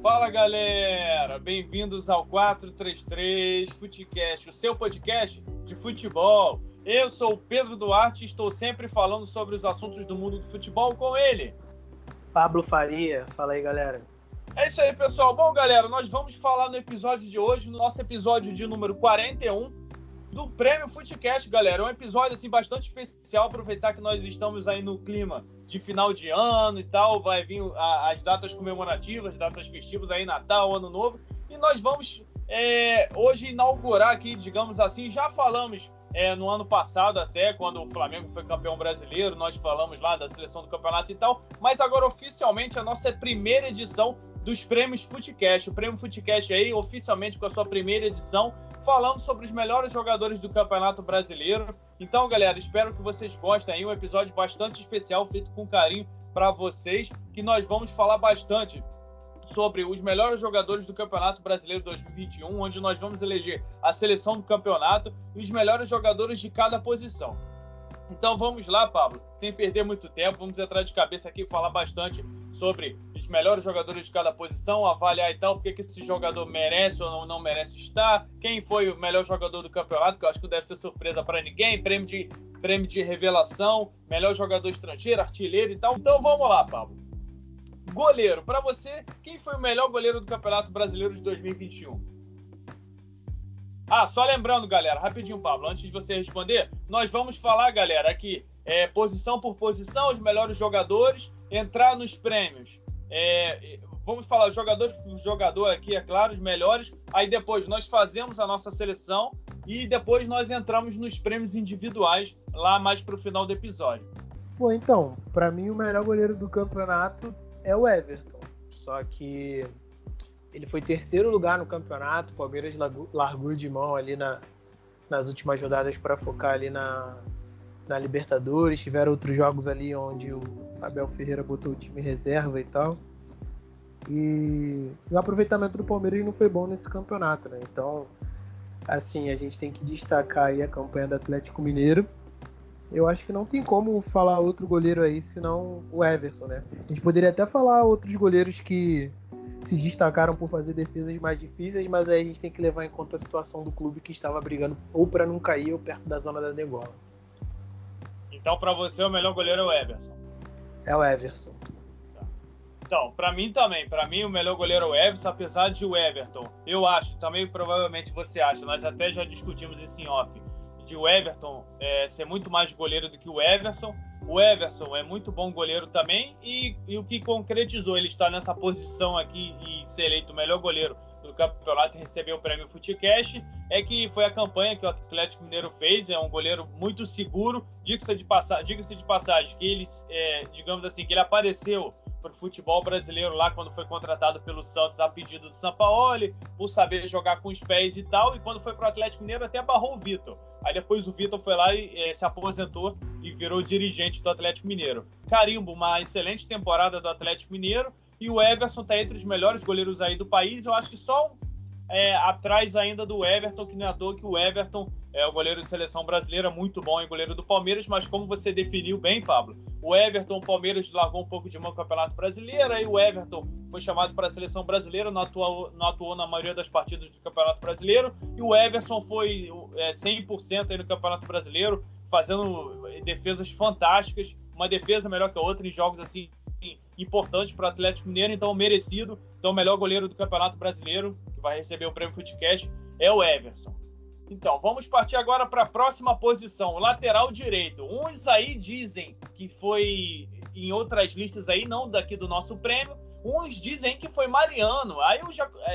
Fala galera, bem-vindos ao 433 Futecast, o seu podcast de futebol. Eu sou o Pedro Duarte e estou sempre falando sobre os assuntos do mundo do futebol com ele, Pablo Faria. Fala aí, galera. É isso aí, pessoal. Bom, galera, nós vamos falar no episódio de hoje, no nosso episódio de número 41 do Prêmio Futecast, galera. É um episódio assim, bastante especial, aproveitar que nós estamos aí no clima de final de ano e tal, vai vir as datas comemorativas, datas festivas aí, Natal, Ano Novo, e nós vamos hoje inaugurar aqui, digamos assim, já falamos no ano passado até, quando o Flamengo foi campeão brasileiro, nós falamos lá da seleção do campeonato e tal, mas agora oficialmente a nossa primeira edição dos Prêmios Futecast. O Prêmio Futecast aí, oficialmente com a sua primeira edição, falando sobre os melhores jogadores do Campeonato Brasileiro. Então, galera, espero que vocês gostem aí, um episódio bastante especial, feito com carinho para vocês, que nós vamos falar bastante sobre os melhores jogadores do Campeonato Brasileiro 2021, onde nós vamos eleger a seleção do campeonato e os melhores jogadores de cada posição. Então vamos lá, Pablo, sem perder muito tempo, vamos entrar de cabeça aqui e falar bastante sobre os melhores jogadores de cada posição, avaliar e tal, porque que esse jogador merece ou não merece estar, quem foi o melhor jogador do campeonato, que eu acho que não deve ser surpresa para ninguém, prêmio de revelação, melhor jogador estrangeiro, artilheiro e tal. Então vamos lá, Pablo. Goleiro, para você, quem foi o melhor goleiro do Campeonato Brasileiro de 2021? Só lembrando, galera, rapidinho, Pablo, antes de você responder, nós vamos falar, galera, aqui, posição por posição, os melhores jogadores, entrar nos prêmios. Vamos falar jogador por jogador aqui, é claro, os melhores. Aí depois nós fazemos a nossa seleção e depois nós entramos nos prêmios individuais, lá mais pro final do episódio. Pô, então, pra mim o melhor goleiro do campeonato é o Everton. Só que ele foi terceiro lugar no campeonato, o Palmeiras largou de mão ali nas últimas rodadas para focar ali na Libertadores. Tiveram outros jogos ali onde o Abel Ferreira botou o time reserva e tal. E o aproveitamento do Palmeiras não foi bom nesse campeonato, né? Então, assim, a gente tem que destacar aí a campanha do Atlético Mineiro. Eu acho que não tem como falar outro goleiro aí, senão o Everson, né? A gente poderia até falar outros goleiros que se destacaram por fazer defesas mais difíceis, mas aí a gente tem que levar em conta a situação do clube que estava brigando ou para não cair ou perto da zona da degola. Então, para você, o melhor goleiro é o Everson? É o Everson. Então, para mim também. Para mim, o melhor goleiro é o Everson, apesar de o Everton, eu acho, também provavelmente você acha, nós até já discutimos isso em off, de o Everton ser muito mais goleiro do que o Everson. O Everson é muito bom goleiro também e o que concretizou ele estar nessa posição aqui e ser eleito o melhor goleiro do campeonato e receber o prêmio Futecast é que foi a campanha que o Atlético Mineiro fez. É um goleiro muito seguro, diga-se de passagem, que ele, digamos assim, que ele apareceu para o futebol brasileiro lá quando foi contratado pelo Santos a pedido do Sampaoli, por saber jogar com os pés e tal, e quando foi para o Atlético Mineiro até barrou o Vitor. Aí depois o Vitor foi lá e se aposentou e virou dirigente do Atlético Mineiro. Carimbo, uma excelente temporada do Atlético Mineiro, e o Everson está entre os melhores goleiros aí do país. Eu acho que só atrás ainda do Everton, que não é à toa que o Everton é o goleiro de seleção brasileira, muito bom, é goleiro do Palmeiras, mas como você definiu bem, Pablo, o Everton, o Palmeiras largou um pouco de mão no Campeonato Brasileiro, aí o Everton foi chamado para a seleção brasileira, não atuou na maioria das partidas do Campeonato Brasileiro, e o Everson foi 100% aí no Campeonato Brasileiro, fazendo defesas fantásticas, uma defesa melhor que a outra em jogos assim importantes para o Atlético Mineiro, então merecido. Então o melhor goleiro do Campeonato Brasileiro, que vai receber o prêmio Futecast, é o Everson. Então, vamos partir agora para a próxima posição, o lateral direito. Uns aí dizem que foi em outras listas aí, não daqui do nosso prêmio. Uns dizem que foi Mariano. Aí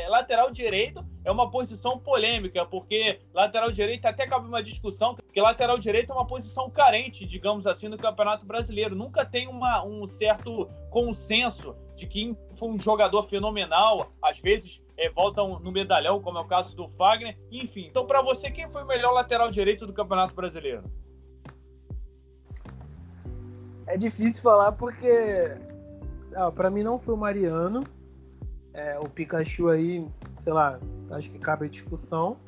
lateral direito é uma posição polêmica, porque lateral direito até cabe uma discussão, porque lateral direito é uma posição carente, digamos assim, no Campeonato Brasileiro. Nunca tem um certo consenso de quem foi um jogador fenomenal. Às vezes voltam no medalhão, como é o caso do Fagner. Enfim, então para você, quem foi o melhor lateral direito do Campeonato Brasileiro? É difícil falar porque pra mim não foi o Mariano. O Pikachu aí, sei lá, acho que cabe a discussão.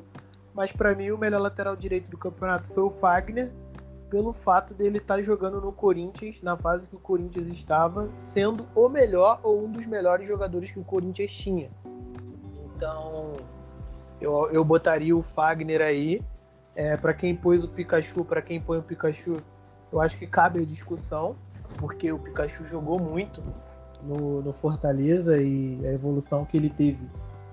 Mas pra mim o melhor lateral direito do campeonato foi o Fagner. pelo fato dele estar jogando no Corinthians, na fase que o Corinthians estava, sendo o melhor ou um dos melhores jogadores que o Corinthians tinha. Então, eu botaria o Fagner aí. Para quem pôs o Pikachu, para quem põe o Pikachu, eu acho que cabe a discussão, porque o Pikachu jogou muito no Fortaleza e a evolução que ele teve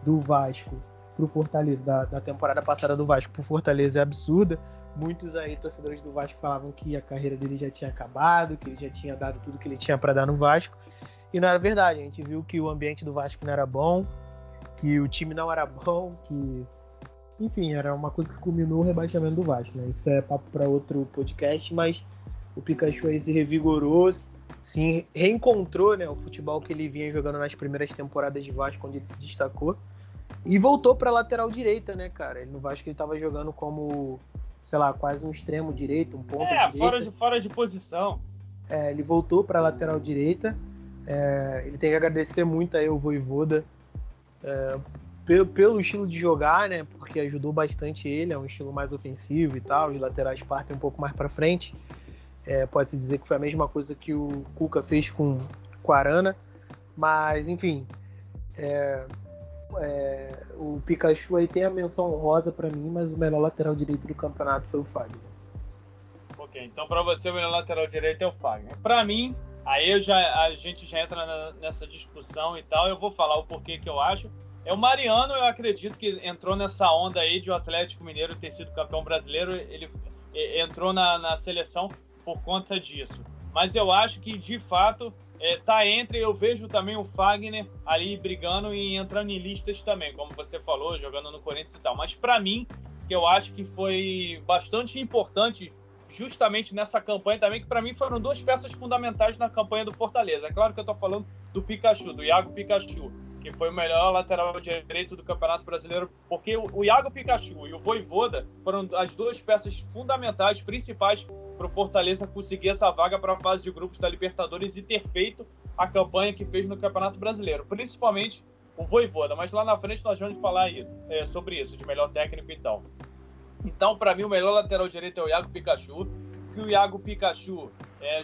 do Vasco pro Fortaleza, da temporada passada do Vasco pro Fortaleza é absurda. Muitos aí, torcedores do Vasco, falavam que a carreira dele já tinha acabado, que ele já tinha dado tudo que ele tinha para dar no Vasco. E não era verdade. A gente viu que o ambiente do Vasco não era bom, que o time não era bom, que... Enfim, era uma coisa que culminou o rebaixamento do Vasco, né? Isso é papo para outro podcast, mas o Pikachu aí se revigorou, se reencontrou, né, o futebol que ele vinha jogando nas primeiras temporadas de Vasco, onde ele se destacou. E voltou para lateral direita, né, cara? No Vasco ele estava jogando como... sei lá, quase um extremo direito, um ponta direita. Fora de posição. Ele voltou para a lateral direita. Ele tem que agradecer muito aí ao Vojvoda pelo estilo de jogar, né? Porque ajudou bastante ele, é um estilo mais ofensivo e tal, os laterais partem um pouco mais para frente. Pode-se dizer que foi a mesma coisa que o Cuca fez com o Arana. Mas, enfim, o Pikachu aí tem a menção honrosa pra mim, mas o melhor lateral direito do campeonato foi o Fagner. Ok, então pra você o melhor lateral direito é o Fagner. Pra mim, aí a gente já entra nessa discussão e tal, eu vou falar o porquê que eu acho. O Mariano, eu acredito que entrou nessa onda aí de o Atlético Mineiro ter sido campeão brasileiro, ele entrou na seleção por conta disso. Mas eu acho que, de fato, eu vejo também o Fagner ali brigando e entrando em listas também, como você falou, jogando no Corinthians e tal. Mas para mim, que eu acho que foi bastante importante justamente nessa campanha também, que para mim foram duas peças fundamentais na campanha do Fortaleza. É claro que eu tô falando do Pikachu, do Iago Pikachu, que foi o melhor lateral direito do Campeonato Brasileiro, porque o Iago Pikachu e o Vojvoda foram as duas peças fundamentais, principais, para o Fortaleza conseguir essa vaga para a fase de grupos da Libertadores e ter feito a campanha que fez no Campeonato Brasileiro, principalmente o Vojvoda, mas lá na frente nós vamos falar sobre isso, de melhor técnico e tal. Então, para mim, o melhor lateral direito é o Iago Pikachu, que o Iago Pikachu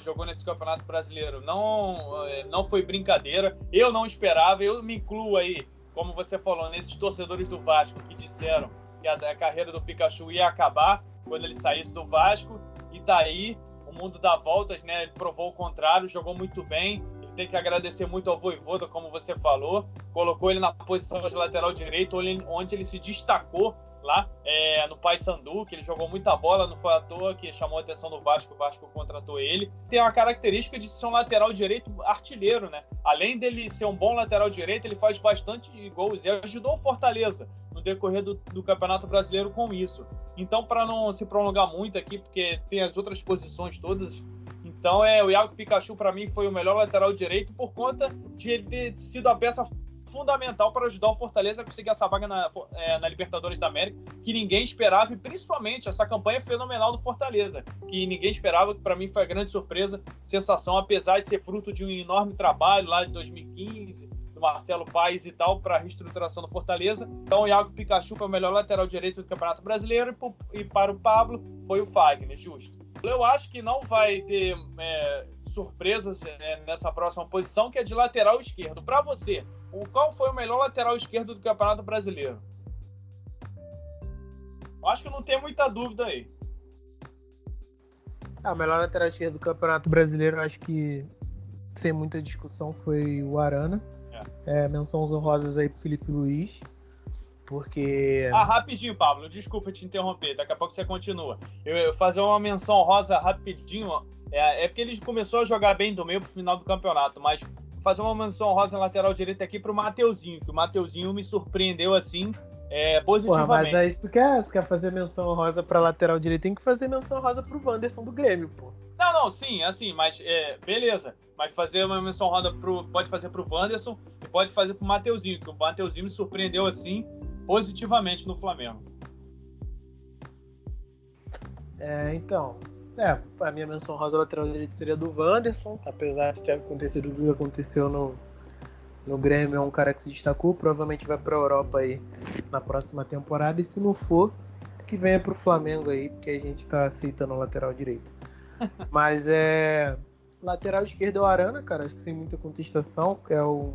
jogou nesse Campeonato Brasileiro não foi brincadeira, eu não esperava, eu me incluo aí, como você falou, nesses torcedores do Vasco que disseram que a carreira do Pikachu ia acabar quando ele saísse do Vasco, e daí o mundo dá voltas, né? Ele provou o contrário, jogou muito bem, ele tem que agradecer muito ao Vojvoda, como você falou, colocou ele na posição de lateral direito, onde ele se destacou lá no Paysandu, que ele jogou muita bola, não foi à toa que chamou a atenção do Vasco, o Vasco contratou ele. Tem uma característica de ser um lateral direito artilheiro, né? Além dele ser um bom lateral direito, ele faz bastante gols e ajudou o Fortaleza no decorrer do Campeonato Brasileiro com isso. Então, para não se prolongar muito aqui, porque tem as outras posições todas, então o Iago Pikachu para mim foi o melhor lateral direito por conta de ele ter sido a peça fundamental para ajudar o Fortaleza a conseguir essa vaga na Libertadores da América, que ninguém esperava, e principalmente essa campanha fenomenal do Fortaleza, que ninguém esperava, que para mim foi a grande surpresa, sensação, apesar de ser fruto de um enorme trabalho lá de 2015, do Marcelo Paes e tal, para a reestruturação do Fortaleza. Então o Iago Pikachu foi o melhor lateral direito do Campeonato Brasileiro, e para o Pablo foi o Fagner, justo. Eu acho que não vai ter surpresas nessa próxima posição, que é de lateral esquerdo. Para você, qual foi o melhor lateral esquerdo do Campeonato Brasileiro? Eu acho que não tem muita dúvida aí. O melhor lateral esquerdo do Campeonato Brasileiro, acho que sem muita discussão, foi o Arana. Menções honrosas aí pro Felipe Luiz. Porque... rapidinho, Pablo, desculpa te interromper, daqui a pouco você continua. Eu fazer uma menção rosa rapidinho, porque ele começou a jogar bem do meio pro final do campeonato, mas fazer uma menção rosa na lateral direita aqui pro Mateuzinho, que o Mateuzinho me surpreendeu assim, positivamente. Porra, mas aí se tu quer fazer menção rosa pra lateral direita, tem que fazer menção rosa pro Wanderson do Grêmio, pô. Não, sim, assim, mas beleza. Mas fazer uma menção rosa pode fazer pro Wanderson e pode fazer pro Mateuzinho, que o Mateuzinho me surpreendeu assim, positivamente no Flamengo. Então, a minha menção rosa lateral direito seria do Wanderson, apesar de ter acontecido o que aconteceu no Grêmio, é um cara que se destacou, provavelmente vai pra Europa aí na próxima temporada, e se não for, que venha pro Flamengo aí, porque a gente tá aceitando o lateral direito. Mas lateral esquerdo é o Arana, cara, acho que sem muita contestação, é um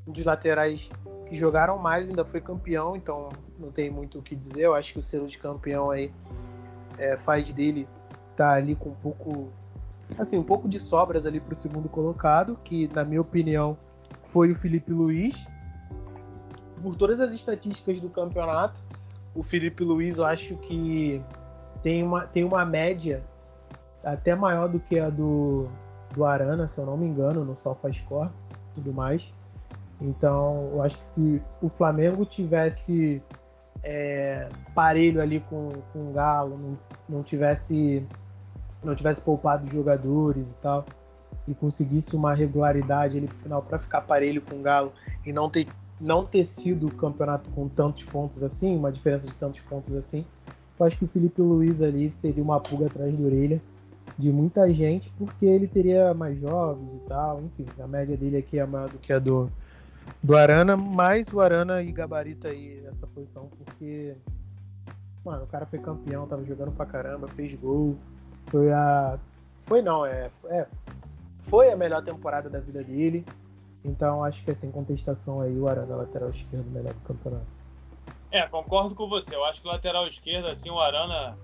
dos laterais que jogaram mais, ainda foi campeão, então não tem muito o que dizer. Eu acho que o selo de campeão aí faz dele tá ali com um pouco de sobras ali pro segundo colocado, que na minha opinião foi o Filipe Luís. Por todas as estatísticas do campeonato, o Filipe Luís eu acho que tem uma média até maior do que a do Arana, se eu não me engano, no SofaScore e tudo mais. Então, eu acho que se o Flamengo tivesse parelho ali com o Galo, não tivesse poupado os jogadores e tal, e conseguisse uma regularidade ali pro final para ficar parelho com o Galo e não ter sido o campeonato com tantos pontos assim, uma diferença de tantos pontos assim, eu acho que o Filipe Luís ali seria uma pulga atrás da orelha de muita gente, porque ele teria mais jogos e tal, enfim, a média dele aqui é maior do que a do Arana, mas o Arana e gabarita aí essa posição, porque, mano, o cara foi campeão, tava jogando pra caramba, fez gol, foi a melhor temporada da vida dele, então acho que é sem contestação aí o Arana, lateral esquerdo, melhor do campeonato. Concordo com você, eu acho que o lateral esquerdo, assim, o Arana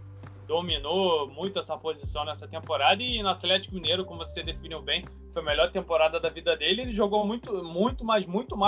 dominou muito essa posição nessa temporada, e no Atlético Mineiro, como você definiu bem, foi a melhor temporada da vida dele. Ele jogou muito mais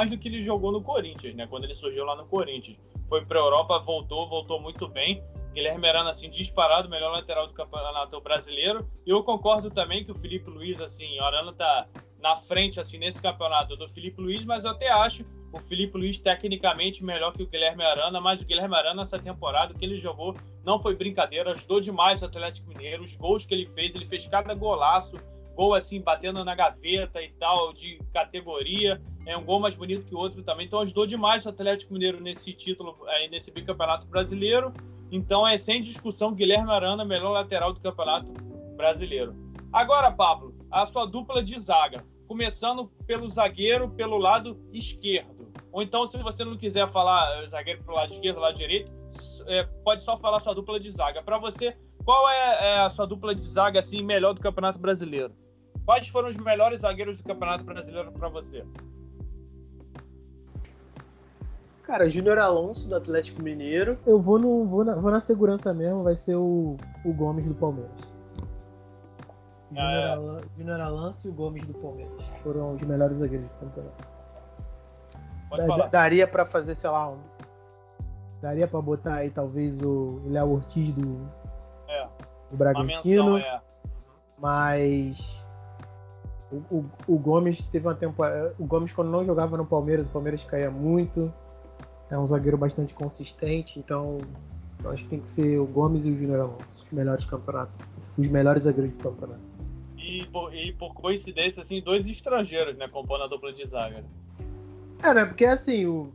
do que ele jogou no Corinthians, né? Quando ele surgiu lá no Corinthians. Foi pra Europa, voltou muito bem. Guilherme Arana, assim, disparado, melhor lateral do Campeonato Brasileiro. E eu concordo também que o Filipe Luís, assim, o Arana tá na frente, assim, nesse campeonato do Filipe Luís, mas eu até acho o Filipe Luís tecnicamente melhor que o Guilherme Arana, mas o Guilherme Arana, essa temporada, o que ele jogou não foi brincadeira, ajudou demais o Atlético Mineiro, os gols que ele fez cada golaço, gol assim, batendo na gaveta e tal, de categoria, é um gol mais bonito que o outro também, então ajudou demais o Atlético Mineiro nesse título, nesse bicampeonato brasileiro, então sem discussão, Guilherme Arana, melhor lateral do Campeonato Brasileiro. Agora, Pablo, a sua dupla de zaga, começando pelo zagueiro pelo lado esquerdo. Ou então, se você não quiser falar zagueiro pelo lado esquerdo, lado direito, pode só falar sua dupla de zaga. Para você, qual é a sua dupla de zaga assim melhor do Campeonato Brasileiro? Quais foram os melhores zagueiros do Campeonato Brasileiro para você? Cara, Júnior Alonso do Atlético Mineiro. Eu vou na segurança mesmo, vai ser o Gomes do Palmeiras. Júnior Alonso e o Gomes do Palmeiras foram os melhores zagueiros do campeonato. Pode falar. Daria pra fazer, sei lá, daria pra botar aí talvez o Léo Ortiz do Bragantino, mas o Gomes teve uma temporada. O Gomes, quando não jogava no Palmeiras, o Palmeiras caía muito. É um zagueiro bastante consistente, então eu acho que tem que ser o Gomes e o Júnior Alonso, os melhores do campeonato, os melhores zagueiros do campeonato. E por coincidência, assim, dois estrangeiros, né, compondo a dupla de zaga. Né? Porque assim,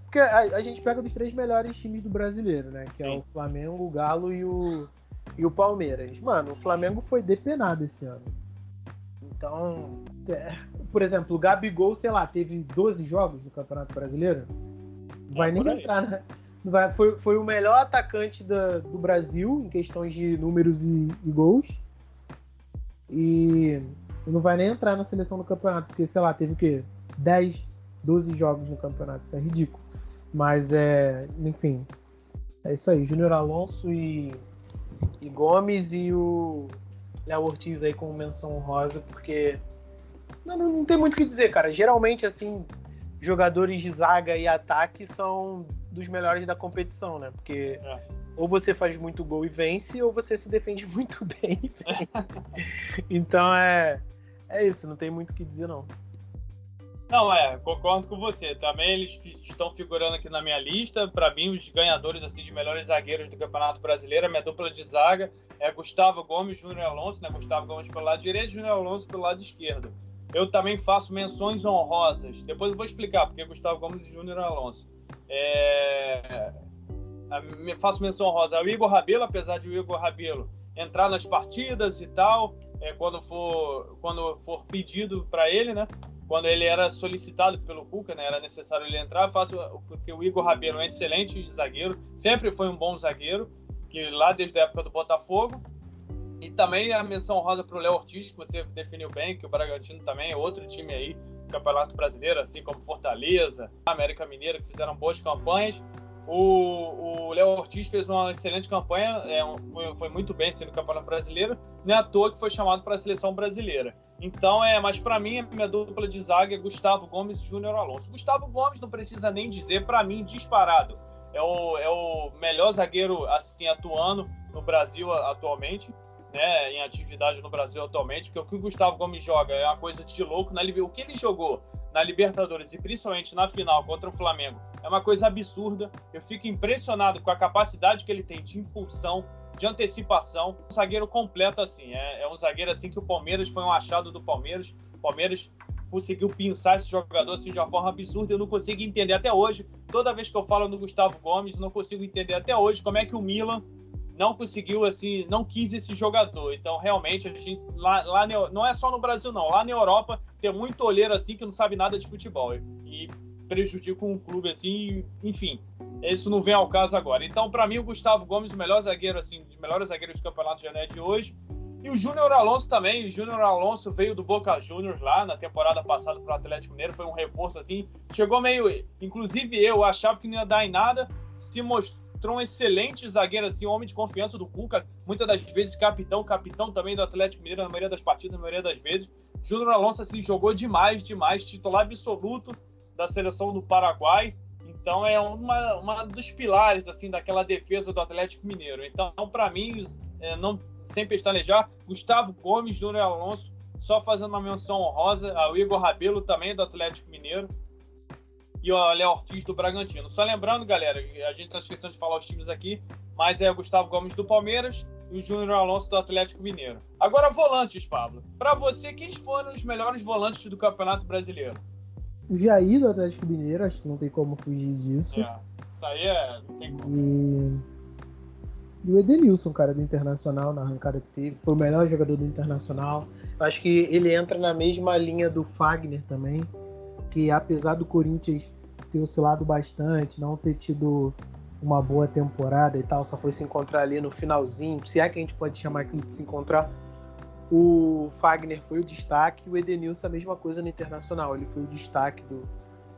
porque a gente pega dos três melhores times do brasileiro, né? Que é o Flamengo, o Galo e o Palmeiras. Mano, o Flamengo foi depenado esse ano. Então, por exemplo, o Gabigol, sei lá, teve 12 jogos no Campeonato Brasileiro. Não vai nem entrar, né? Foi o melhor atacante do Brasil em questões de números e gols. E não vai nem entrar na seleção do campeonato, porque, sei lá, teve o quê? 10, 12 jogos no campeonato, isso é ridículo. Mas, enfim, é isso aí. Júnior Alonso e Gomes e o Léo Ortiz aí com menção honrosa, porque não tem muito o que dizer, cara. Geralmente, assim, jogadores de zaga e ataque são dos melhores da competição, né? Porque ou você faz muito gol e vence, ou você se defende muito bem e vence. Então é isso, não tem muito o que dizer, não. Não, concordo com você. Também eles estão figurando aqui na minha lista. Para mim, os ganhadores assim, de melhores zagueiros do Campeonato Brasileiro, a minha dupla de zaga é Gustavo Gomes e Júnior Alonso, né? Gustavo Gomes pelo lado direito e Júnior Alonso pelo lado esquerdo. Eu também faço menções honrosas. Depois eu vou explicar porque Gustavo Gomes e Júnior Alonso. Faço menção honrosa ao Igor Rabelo, apesar de o Igor Rabelo entrar nas partidas e tal, quando for pedido para ele, né? Quando ele era solicitado pelo Cuca, né? Era necessário ele entrar, porque o Igor Rabelo é um excelente zagueiro, sempre foi um bom zagueiro, que lá desde a época do Botafogo, E também a menção rosa para o Léo Ortiz, que você definiu bem, que o Bragantino também é outro time aí do Campeonato Brasileiro, assim como Fortaleza, América Mineira, que fizeram boas campanhas. O Léo Ortiz fez uma excelente campanha, foi muito bem assim, no Campeonato Brasileiro, não é à toa que foi chamado para a seleção brasileira. Então, mas para mim, a minha dupla de zaga é Gustavo Gomes e Júnior Alonso. Gustavo Gomes não precisa nem dizer, para mim, disparado. É o melhor zagueiro assim, atuando no Brasil atualmente, né, em atividade no Brasil atualmente, porque o que o Gustavo Gomes joga é uma coisa de louco. O que ele jogou na Libertadores e principalmente na final contra o Flamengo é uma coisa absurda. Eu fico impressionado com a capacidade que ele tem de impulsão, de antecipação. Um zagueiro completo assim, é um zagueiro assim que o Palmeiras foi um achado do Palmeiras. O Palmeiras conseguiu pinçar esse jogador assim de uma forma absurda. Eu não consigo entender até hoje. Toda vez que eu falo no Gustavo Gomes, não consigo entender até hoje como é que o Milan não conseguiu, assim, não quis esse jogador. Então, realmente, a gente, lá não é só no Brasil, não. Lá na Europa, tem muito olheiro, assim, que não sabe nada de futebol. E prejudica um clube, assim, enfim. Isso não vem ao caso agora. Então, para mim, o Gustavo Gomes, o melhor zagueiro, assim, dos melhores zagueiros do Campeonato Janeiro de hoje. E o Júnior Alonso também. O Júnior Alonso veio do Boca Juniors lá na temporada passada para o Atlético Mineiro. Foi um reforço, assim. Chegou meio... Inclusive, eu achava que não ia dar em nada. Se mostrou um excelente zagueiro, assim, um homem de confiança do Cuca, muitas das vezes capitão também do Atlético Mineiro, na maioria das partidas, na maioria das vezes. Júnior Alonso, assim, jogou demais, titular absoluto da seleção do Paraguai. Então é uma dos pilares, assim, daquela defesa do Atlético Mineiro. Então, para mim, não, sem pestanejar, Gustavo Gomes, Júnior Alonso, só fazendo uma menção honrosa ao Igor Rabelo, também do Atlético Mineiro, e o Léo Ortiz do Bragantino. Só lembrando, galera, a gente está esquecendo de falar os times aqui, mas é o Gustavo Gomes do Palmeiras e o Júnior Alonso do Atlético Mineiro. Agora, volantes, Pablo. Para você, quem foram os melhores volantes do Campeonato Brasileiro? O Jair do Atlético Mineiro, acho que não tem como fugir disso. Isso aí não tem como. E o Edenilson, cara, do Internacional, na arrancada que teve. Foi o melhor jogador do Internacional. Acho que ele entra na mesma linha do Fagner também, que apesar do Corinthians ter oscilado bastante, não ter tido uma boa temporada e tal, só foi se encontrar ali no finalzinho, se é que a gente pode chamar aquilo de se encontrar, o Fagner foi o destaque, o Edenilson a mesma coisa no Internacional, ele foi o destaque do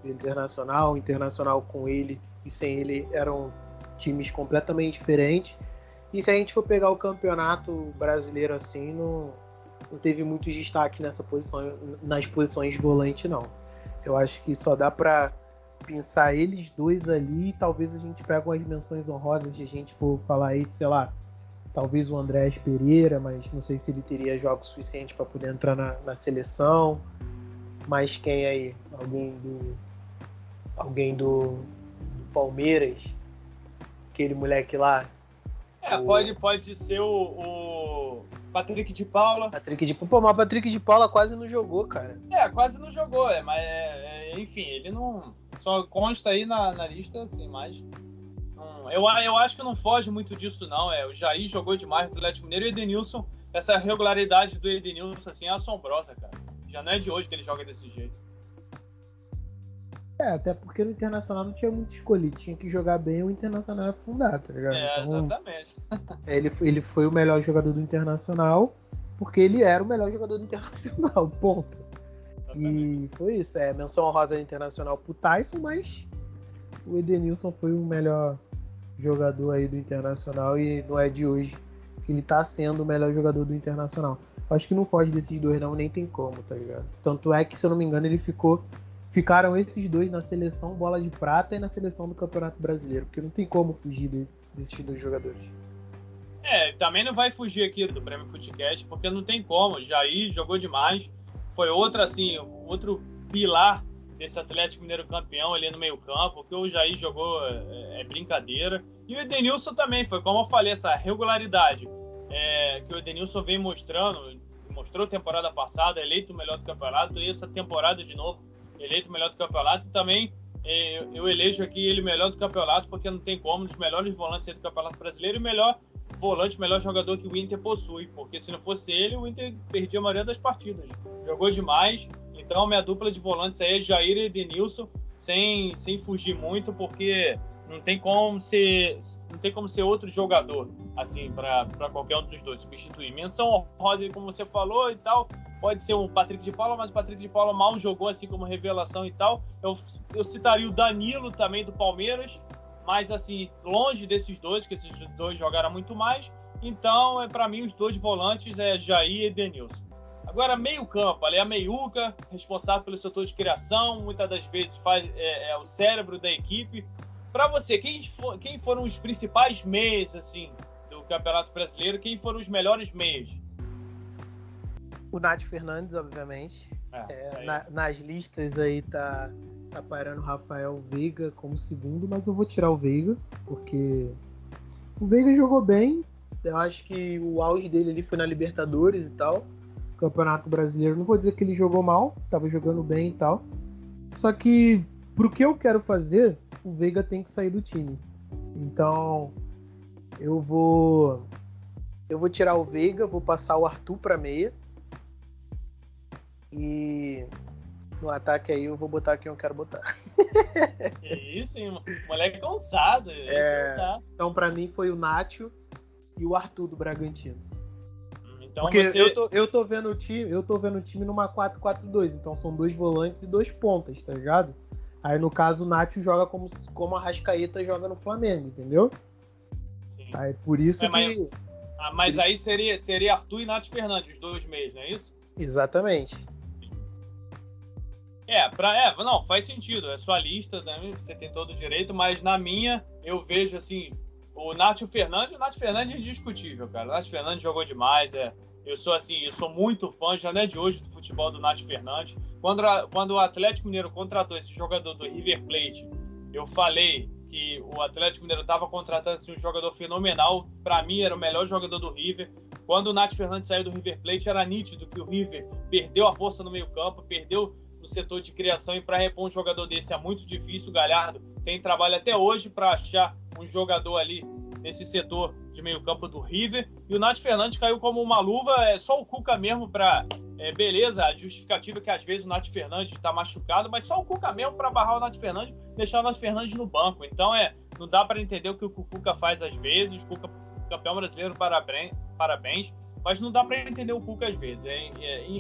Internacional, o Internacional com ele e sem ele eram times completamente diferentes, e se a gente for pegar o campeonato brasileiro assim, não teve muitos destaques nas posições de volante, não. Eu acho que só dá pra pensar eles dois ali, e talvez a gente pegue umas menções honrosas se a gente for falar aí, sei lá, talvez o Andrés Pereira, mas não sei se ele teria jogos suficientes para poder entrar na seleção. Mas quem aí? Alguém do Palmeiras? Aquele moleque lá? Pode ser o Patrick de Paula. Pô, mas o Patrick de Paula quase não jogou, cara. Quase não jogou, mas enfim, ele não... Só consta aí na lista, assim, mas... Eu acho que não foge muito disso, não. O Jair jogou demais no Atlético Mineiro e o Edenilson, essa regularidade do Edenilson, assim, é assombrosa, cara. Já não é de hoje que ele joga desse jeito. Até porque no Internacional não tinha muito escolhido. Tinha que jogar bem, o Internacional ia afundar, tá ligado? Então, exatamente. Ele foi o melhor jogador do Internacional porque ele era o melhor jogador do Internacional, ponto. Exatamente. E foi isso. Menção honrosa internacional pro Tyson, mas o Edenilson foi o melhor jogador aí do Internacional e não é de hoje que ele tá sendo o melhor jogador do Internacional. Acho que não foge desses dois não, nem tem como, tá ligado? Tanto é que, se eu não me engano, ficaram esses dois na seleção Bola de Prata e na seleção do Campeonato Brasileiro, porque não tem como fugir desses dois jogadores. Também não vai fugir aqui do Prêmio Footcast, porque não tem como. Jair jogou demais, foi outro pilar desse Atlético Mineiro campeão ali no meio campo, que o Jair jogou é brincadeira. E o Edenilson também, foi como eu falei, essa regularidade que o Edenilson vem mostrou temporada passada, eleito o melhor do campeonato, e essa temporada de novo, eleito o melhor do campeonato. E também eu elejo aqui ele melhor do campeonato, porque não tem como, um dos melhores volantes do Campeonato Brasileiro e melhor volante, melhor jogador que o Inter possui, porque se não fosse ele, o Inter perdia a maioria das partidas. Jogou demais, então minha dupla de volantes aí é Jair e Edenilson, sem fugir muito, porque não tem como ser outro jogador, assim, para qualquer um dos dois substituir. Menção honrosa, como você falou e tal, pode ser o Patrick de Paula, mas o Patrick de Paula mal jogou, assim, como revelação e tal. Eu citaria o Danilo também, do Palmeiras, mas, assim, longe desses dois, que esses dois jogaram muito mais. Então, para mim, os dois volantes é Jair e Edenilson. Agora, meio campo, ali a meiuca, responsável pelo setor de criação, muitas das vezes é o cérebro da equipe. Para você, quem foram os principais meias, assim, do Campeonato Brasileiro? Quem foram os melhores meias? O Nath Fernandes, obviamente. Nas listas aí tá parando o Rafael Veiga como segundo, mas eu vou tirar o Veiga, porque o Veiga jogou bem. Eu acho que o auge dele ali foi na Libertadores e tal. Campeonato Brasileiro, não vou dizer que ele jogou mal, tava jogando bem e tal. Só que, pro que eu quero fazer, o Veiga tem que sair do time. Então, eu vou tirar o Veiga, vou passar o Arthur pra meia. E no ataque aí eu vou botar quem eu quero botar. Que isso, hein? Moleque ousado. Então, pra mim, foi o Nacho e o Arthur do Bragantino. Então porque eu tô vendo o time numa 4-4-2, então são 2 volantes e 2 pontas, tá ligado? Aí no caso o Nacho joga como a Arrascaeta joga no Flamengo, entendeu? Sim. Aí por isso que... Mas por aí isso... seria Arthur e Nath Fernandes, os dois meios, não é isso? Exatamente. Não, faz sentido, é sua lista, né? Você tem todo o direito, mas na minha eu vejo assim, o Nath Fernandes é indiscutível, cara. O Nath Fernandes jogou demais, eu sou muito fã, já não é de hoje, do futebol do Nath Fernandes. Quando o Atlético Mineiro contratou esse jogador do River Plate, eu falei que o Atlético Mineiro estava contratando assim, um jogador fenomenal. Para mim, era o melhor jogador do River. Quando o Nath Fernandes saiu do River Plate, era nítido que o River perdeu a força no meio-campo, perdeu no setor de criação, e para repor um jogador desse é muito difícil. O Galhardo tem trabalho até hoje para achar um jogador ali nesse setor de meio-campo do River. E o Nath Fernandes caiu como uma luva, só o Cuca mesmo para... beleza, a justificativa é que às vezes o Nath Fernandes está machucado, mas só o Cuca mesmo para barrar o Nath Fernandes, deixar o Nath Fernandes no banco. Então não dá para entender o que o Cuca faz às vezes. O Cuca, campeão brasileiro, parabéns, mas não dá para entender o Cuca às vezes.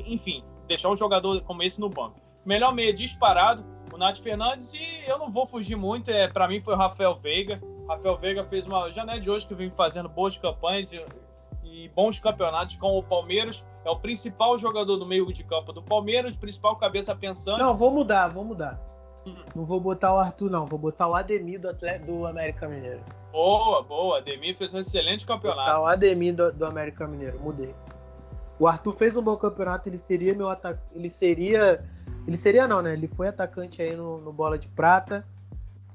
Enfim, deixar um jogador como esse no banco. Melhor meia disparado, o Nath Fernandes, e eu não vou fugir muito, para mim foi o Rafael Veiga. Rafael Veiga fez já não é de hoje que vem fazendo boas campanhas e bons campeonatos com o Palmeiras. É o principal jogador do meio de campo do Palmeiras, principal cabeça pensante. Não, vou mudar. Não vou botar o Arthur, não. Vou botar o Ademir do América Mineiro. Boa. Ademir fez um excelente campeonato. Vou botar o Ademir do América Mineiro, mudei. O Arthur fez um bom campeonato, ele seria meu atacante. Ele seria não, né? Ele foi atacante aí no Bola de Prata,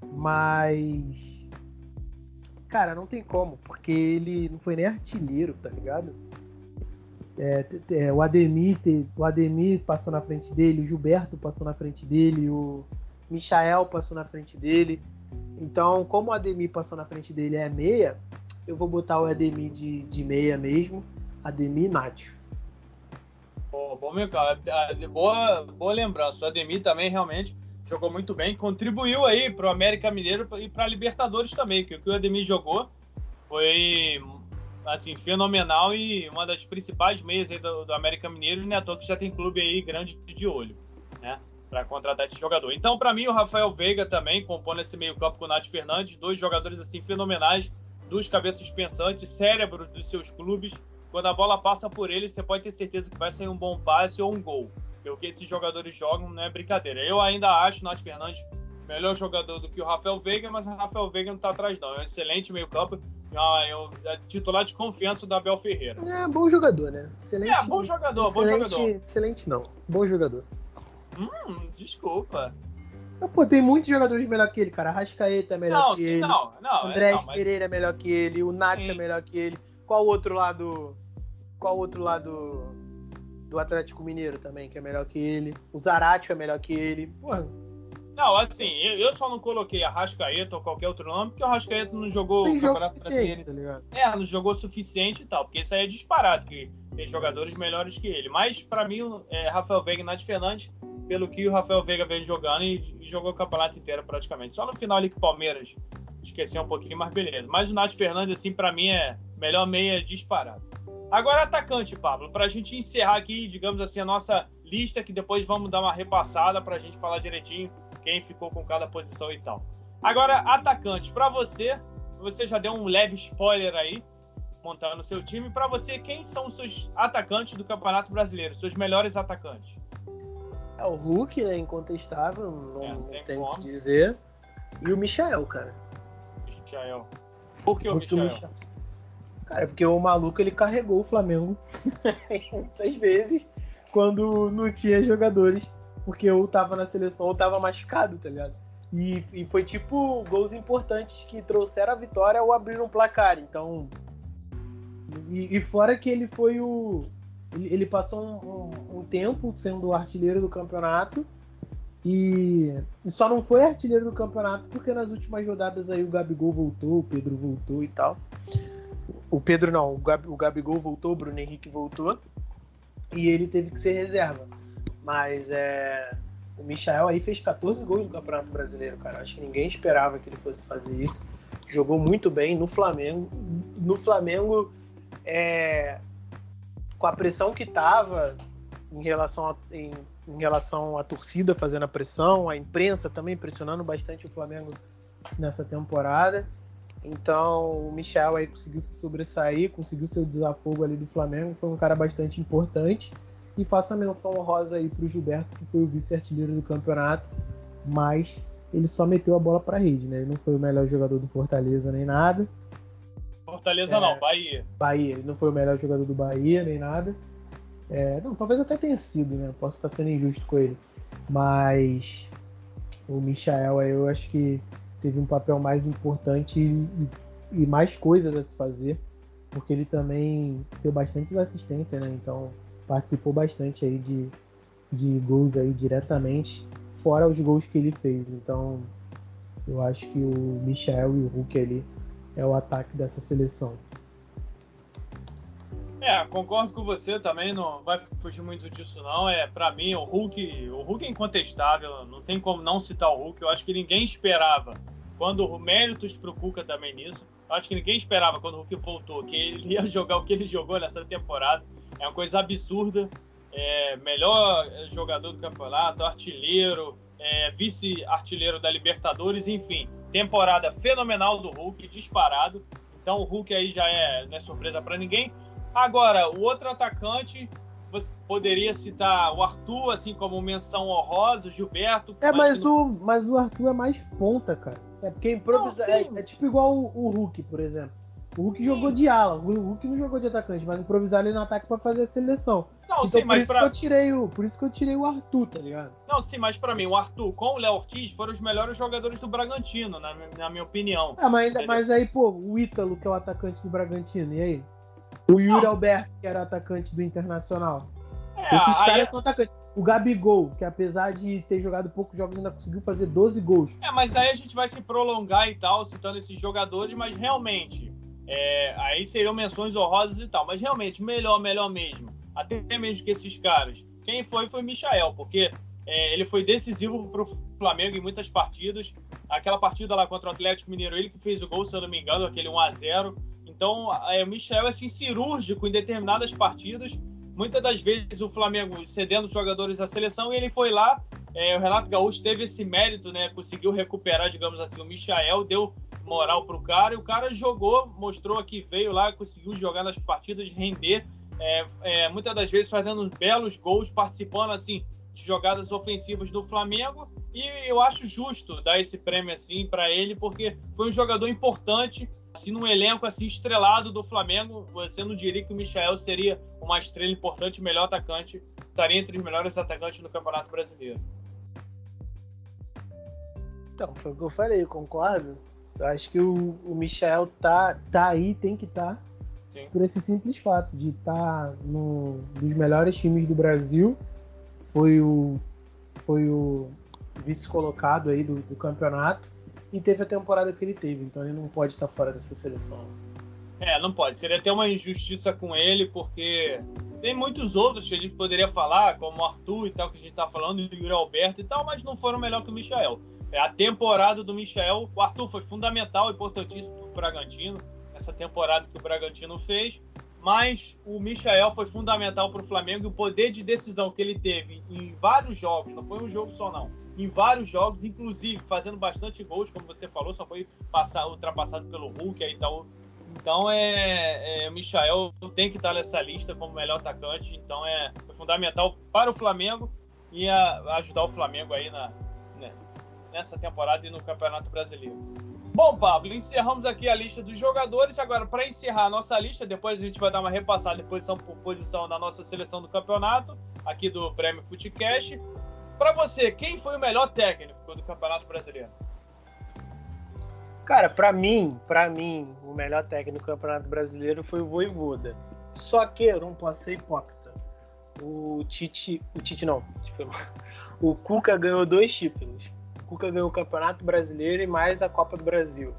mas... Cara, não tem como, porque ele não foi nem artilheiro, tá ligado? O Ademir passou na frente dele, o Gilberto passou na frente dele, o Michael passou na frente dele. Então, como o Ademir passou na frente dele é meia, eu vou botar o Ademir de meia mesmo, Ademir e Nacho. Bom, meu cara, boa lembrança. O Ademir também realmente jogou muito bem, contribuiu aí para o América Mineiro e para a Libertadores também, que o que o Ademir jogou foi assim, fenomenal e uma das principais meias aí do América Mineiro, e não é à toa que já tem clube aí grande de olho, né, para contratar esse jogador. Então, para mim, o Rafael Veiga também compondo esse meio-campo com o Nath Fernandes, 2 jogadores assim fenomenais, 2 cabeças pensantes, cérebros dos seus clubes. Quando a bola passa por eles, você pode ter certeza que vai sair um bom passe ou um gol. Porque o que esses jogadores jogam não é brincadeira. Eu ainda acho o Nath Fernandes melhor jogador do que o Rafael Veiga, mas o Rafael Veiga não está atrás, não. É um excelente meio-campo. É titular de confiança do Abel Ferreira. É bom jogador, né? Excelente. Bom jogador. Excelente não. Bom jogador. Desculpa. Pô, tem muitos jogadores melhor que ele, cara. Arrascaeta é melhor que ele. Andrés Pereira é melhor que ele. O Nath é melhor que ele. Qual outro lado do Atlético Mineiro também, que é melhor que ele? O Zaratio é melhor que ele. Porra. Não, assim, eu só não coloquei Arrascaeta ou qualquer outro nome, porque o Arrascaeta não jogou o Campeonato Brasileiro, tá ligado? Não jogou o suficiente e tal, porque isso aí é disparado, que tem jogadores melhores que ele. Mas, pra mim, Rafael Veiga e Nath Fernandes, pelo que o Rafael Veiga vem jogando e jogou o campeonato inteiro praticamente. Só no final ali que o Palmeiras esquecer um pouquinho, mas beleza. Mas o Nath Fernandes, assim, pra mim é melhor meia disparado. Agora atacante, Pablo, pra gente encerrar aqui, digamos assim, a nossa lista, que depois vamos dar uma repassada pra gente falar direitinho quem ficou com cada posição e tal. Agora, atacante, pra você já deu um leve spoiler aí, montando o seu time. Pra você, quem são os seus atacantes do Campeonato Brasileiro, seus melhores atacantes? É o Hulk, né, incontestável, não tem o que dizer. E o Michael, cara. Michael. Por que o Michael? Cara, porque o maluco, ele carregou o Flamengo muitas vezes quando não tinha jogadores, porque ou tava na seleção ou tava machucado, tá ligado? E foi tipo gols importantes que trouxeram a vitória ou abriram o placar, então... E fora que ele foi o... Ele passou um tempo sendo o artilheiro do campeonato e só não foi artilheiro do campeonato porque nas últimas rodadas aí o Gabigol voltou, o Pedro voltou e tal. O Pedro não, o Gabigol voltou, o Bruno Henrique voltou e ele teve que ser reserva. Mas o Michael aí fez 14 gols no Campeonato Brasileiro, cara. Acho que ninguém esperava que ele fosse fazer isso. Jogou muito bem no Flamengo. No Flamengo, com a pressão que tava em relação à torcida fazendo a pressão, a imprensa também pressionando bastante o Flamengo nessa temporada. Então o Michael aí conseguiu se sobressair, conseguiu seu desafogo ali do Flamengo, foi um cara bastante importante. E faço a menção honrosa aí pro Gilberto, que foi o vice-artilheiro do campeonato, mas ele só meteu a bola pra rede, né? Ele não foi o melhor jogador do Fortaleza nem nada. Fortaleza não, Bahia. Bahia, ele não foi o melhor jogador do Bahia nem nada. Não, talvez até tenha sido, né? Posso estar sendo injusto com ele. Mas o Michael aí eu acho que teve um papel mais importante e mais coisas a se fazer, porque ele também deu bastante assistência, né? Então participou bastante aí de gols aí diretamente, fora os gols que ele fez. Então eu acho que o Michael e o Hulk ali é o ataque dessa seleção. Concordo com você também, não vai fugir muito disso não. Pra mim, o Hulk é incontestável, não tem como não citar o Hulk. Eu acho que ninguém esperava, quando méritos pro Cuca também nisso, eu acho que ninguém esperava quando o Hulk voltou, que ele ia jogar o que ele jogou nessa temporada. É uma coisa absurda, melhor jogador do campeonato, artilheiro, vice-artilheiro da Libertadores, enfim, temporada fenomenal do Hulk, disparado. Então o Hulk aí já não é surpresa para ninguém. Agora, o outro atacante, você poderia citar o Arthur, assim como menção honrosa, o Gilberto. Mas o Arthur é mais ponta, cara. Porque improvisar é tipo igual o Hulk, por exemplo. O Hulk jogou de ala, o Hulk não jogou de atacante, mas improvisar ali no ataque pra fazer a seleção. Não, então, sim, mas por isso que eu tirei o Arthur, tá ligado? Não, sim, mas pra mim, o Arthur com o Léo Ortiz foram os melhores jogadores do Bragantino, na minha opinião. Mas aí, pô, o Ítalo, que é o atacante do Bragantino, e aí? O Yuri Alberto, que era atacante do Internacional. Esses caras são atacantes. O Gabigol, que apesar de ter jogado poucos jogos, ainda conseguiu fazer 12 gols. Mas aí a gente vai se prolongar e tal, citando esses jogadores, mas realmente, aí seriam menções honrosas e tal, mas realmente, melhor mesmo, até mesmo que esses caras. Quem foi o Michael, porque ele foi decisivo pro Flamengo em muitas partidas. Aquela partida lá contra o Atlético Mineiro, ele que fez o gol, se eu não me engano, aquele 1-0. Então, o Michael é assim, cirúrgico em determinadas partidas. Muitas das vezes o Flamengo cedendo jogadores à seleção, e ele foi lá. O Renato Gaúcho teve esse mérito, né? Conseguiu recuperar, digamos assim, o Michael, deu moral pro cara, e o cara jogou, mostrou que veio lá, conseguiu jogar nas partidas, render, muitas das vezes fazendo belos gols, participando assim de jogadas ofensivas do Flamengo, e eu acho justo dar esse prêmio assim para ele, porque foi um jogador importante, assim, num elenco assim estrelado do Flamengo. Você não diria que o Michael seria uma estrela importante, melhor atacante, estaria entre os melhores atacantes do Campeonato Brasileiro. Então, foi o que eu falei, eu concordo. Eu acho que o Michael tá aí, tem que estar, por esse simples fato de estar dos melhores times do Brasil. Foi o vice-colocado aí do campeonato e teve a temporada que ele teve, então ele não pode estar fora dessa seleção. Não pode. Seria até uma injustiça com ele, porque tem muitos outros que a gente poderia falar, como o Arthur e tal, que a gente tá falando, e o Yuri Alberto e tal, mas não foram melhor que o Michael. A temporada do Michael, o Arthur foi fundamental, importantíssimo para o Bragantino, essa temporada que o Bragantino fez, mas o Michael foi fundamental para o Flamengo e o poder de decisão que ele teve em vários jogos, não foi um jogo só não, em vários jogos, inclusive fazendo bastante gols, como você falou, só foi ultrapassado pelo Hulk aí, então o Michael tem que estar nessa lista como melhor atacante, então foi fundamental para o Flamengo e ajudar o Flamengo aí nessa temporada e no Campeonato Brasileiro. Bom, Pablo, encerramos aqui a lista dos jogadores. Agora, para encerrar a nossa lista, depois a gente vai dar uma repassada de posição por posição na nossa seleção do campeonato, aqui do Prêmio Futecast. Para você, quem foi o melhor técnico do Campeonato Brasileiro? Cara, para mim, o melhor técnico do Campeonato Brasileiro foi o Vojvoda. Só que eu não posso ser hipócrita. O Cuca ganhou 2 títulos. O Cuca ganhou o Campeonato Brasileiro e mais a Copa do Brasil.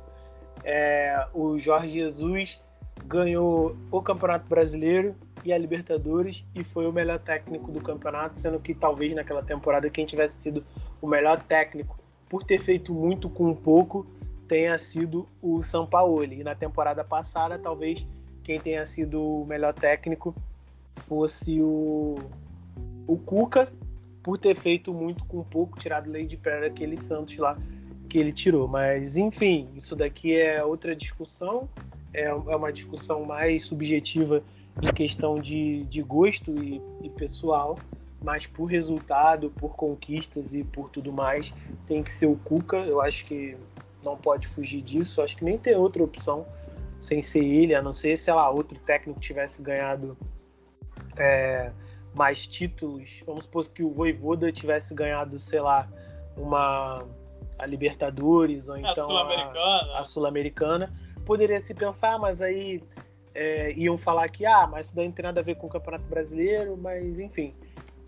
O Jorge Jesus ganhou o Campeonato Brasileiro e a Libertadores e foi o melhor técnico do campeonato, sendo que talvez naquela temporada quem tivesse sido o melhor técnico por ter feito muito com pouco tenha sido o Sampaoli. E na temporada passada, talvez quem tenha sido o melhor técnico fosse o Cuca, por ter feito muito com pouco, tirado lei de pedra aquele Santos lá que ele tirou. Mas, enfim, isso daqui é outra discussão, é uma discussão mais subjetiva em questão de gosto e pessoal, mas por resultado, por conquistas e por tudo mais, tem que ser o Cuca. Eu acho que não pode fugir disso, eu acho que nem tem outra opção sem ser ele, a não ser, sei lá, outro técnico tivesse ganhado mais títulos. Vamos supor que o Vojvoda tivesse ganhado, sei lá, a Libertadores ou então a Sul-Americana. Poderia se pensar, mas aí iam falar que mas isso daí não tem nada a ver com o Campeonato Brasileiro, mas enfim,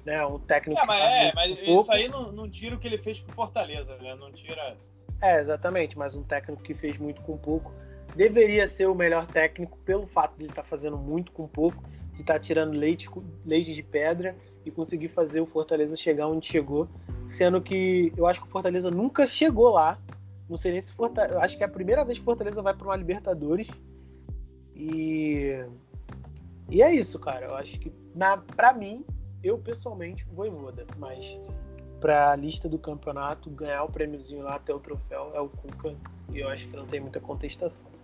né, um técnico... mas isso aí não tira o que ele fez com o Fortaleza, né? Não tira... exatamente, mas um técnico que fez muito com pouco deveria ser o melhor técnico pelo fato de ele estar fazendo muito com pouco, de estar tirando leite de pedra e conseguir fazer o Fortaleza chegar onde chegou, sendo que eu acho que o Fortaleza nunca chegou lá. Não sei nem se eu acho que é a primeira vez que o Fortaleza vai para uma Libertadores. E é isso, cara. Eu acho que, pra mim, eu pessoalmente, Vojvoda, mas pra lista do campeonato, ganhar o prêmiozinho lá até o troféu é o Cuca, e eu acho que não tem muita contestação.